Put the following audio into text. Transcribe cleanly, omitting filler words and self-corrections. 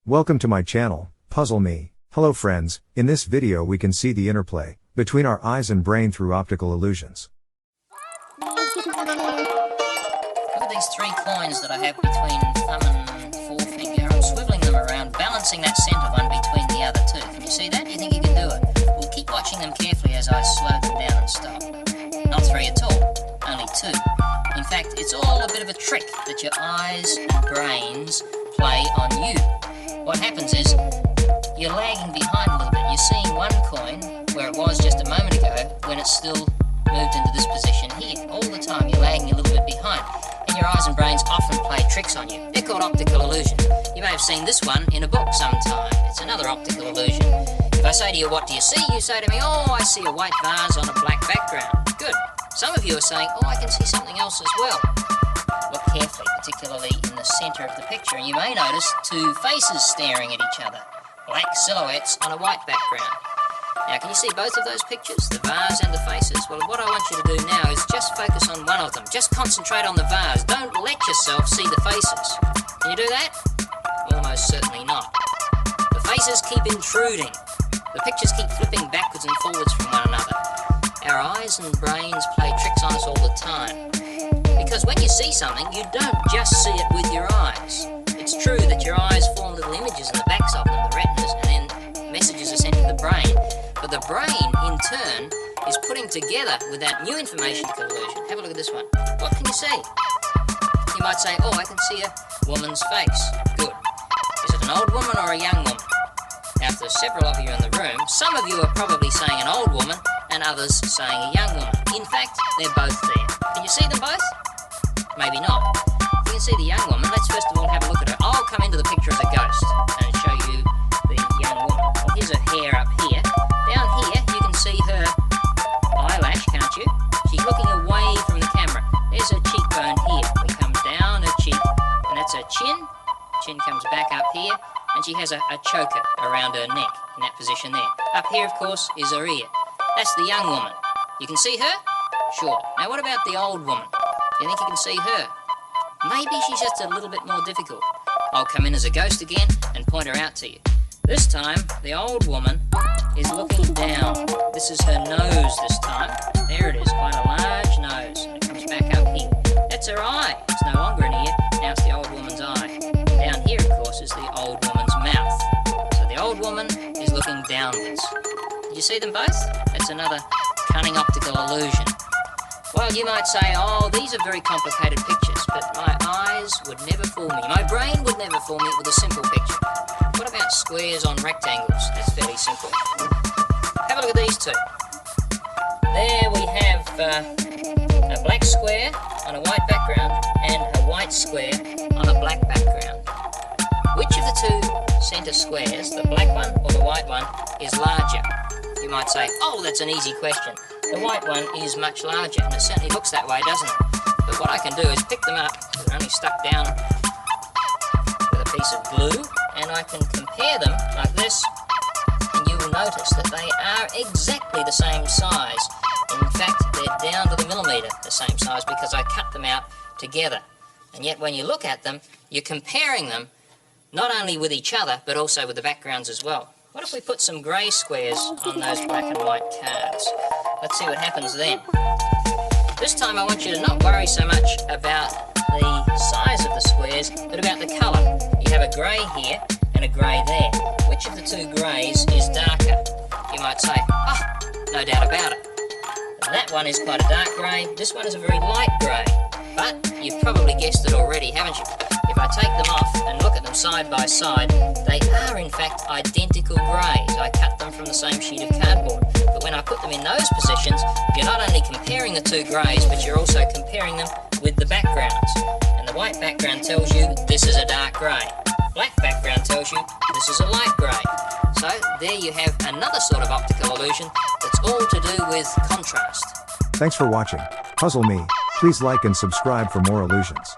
Welcome to my channel, Puzzle Me. Hello friends, in this video we can see the interplay between our eyes and brain through optical illusions. Look at these three coins that I have between thumb and forefinger. I'm swiveling them around, balancing that centre one between the other two. Can you see that? You think you can do it? Well, keep watching them carefully as I slow them down and stop. Not three at all, only two. In fact, it's all a bit of a trick that your eyes and brains play on you. What happens is, you're lagging behind a little bit. You're seeing one coin where it was just a moment ago when it's still moved into this position here. All the time you're lagging a little bit behind. And your eyes and brains often play tricks on you. They're called optical illusions. You may have seen this one in a book sometime. It's another optical illusion. If I say to you, what do you see? You say to me, oh, I see a white vase on a black background. Good. Some of you are saying, oh, I can see something else as well. Look carefully, particularly in the centre of the picture, and you may notice two faces staring at each other. Black silhouettes on a white background. Now, can you see both of those pictures, the vase and the faces? Well, what I want you to do now is just focus on one of them. Just concentrate on the vase. Don't let yourself see the faces. Can you do that? Almost certainly not. The faces keep intruding. The pictures keep flipping backwards and forwards from one another. Our eyes and brains play tricks on us all the time. Because when you see something, you don't just see it with your eyes. It's true that your eyes form little images in the backs of them, the retinas, and then messages are sent to the brain. But the brain, in turn, is putting together with that new information illusion. Have a look at this one. What can you see? You might say, oh, I can see a woman's face. Good. Is it an old woman or a young woman? Now, if there's several of you in the room, some of you are probably saying an old woman and others saying a young woman. In fact, they're both there. Can you see them both? Maybe not. If you can see the young woman, let's first of all have a look at her. I'll come into the picture as a ghost and show you the young woman. Well, here's her hair up here. Down here, you can see her eyelash, can't you? She's looking away from the camera. There's her cheekbone here. We come down her cheek, and that's her chin. Chin comes back up here, and she has a choker around her neck in that position there. Up here, of course, is her ear. That's the young woman. You can see her? Sure. Now, what about the old woman? You think you can see her? Maybe she's just a little bit more difficult. I'll come in as a ghost again and point her out to you. This time, the old woman is looking down. This is her nose this time. There it is, quite a large nose. And it comes back up here. That's her eye. It's no longer an ear. Now it's the old woman's eye. Down here, of course, is the old woman's mouth. So the old woman is looking downwards. Did you see them both? That's another cunning optical illusion. Well, you might say, oh, these are very complicated pictures, but my eyes would never fool me. My brain would never fool me with a simple picture. What about squares on rectangles? That's fairly simple. Have a look at these two. There we have a black square on a white background and a white square on a black background. Which of the two centre squares, the black one or the white one, is larger? You might say, oh, that's an easy question. The white one is much larger, and it certainly looks that way, doesn't it? But what I can do is pick them up, they're only stuck down with a piece of glue, and I can compare them like this, and you will notice that they are exactly the same size. In fact, they're down to the millimetre the same size because I cut them out together. And yet when you look at them, you're comparing them not only with each other, but also with the backgrounds as well. What if we put some grey squares on those black and white cards? Let's see what happens then. This time I want you to not worry so much about the size of the squares, but about the colour. You have a grey here and a grey there. Which of the two greys is darker? You might say, oh, no doubt about it. That one is quite a dark grey, this one is a very light grey. But you've probably guessed it already, haven't you? If I take them off and look at them side by side, they are in fact identical greys. I cut them from the same sheet of cardboard. But when I put them in those positions, you're not only comparing the two greys, but you're also comparing them with the backgrounds. And the white background tells you this is a dark grey. Black background tells you this is a light grey. So there you have another sort of optical illusion that's all to do with contrast. Thanks for watching. Puzzle Me. Please like and subscribe for more illusions.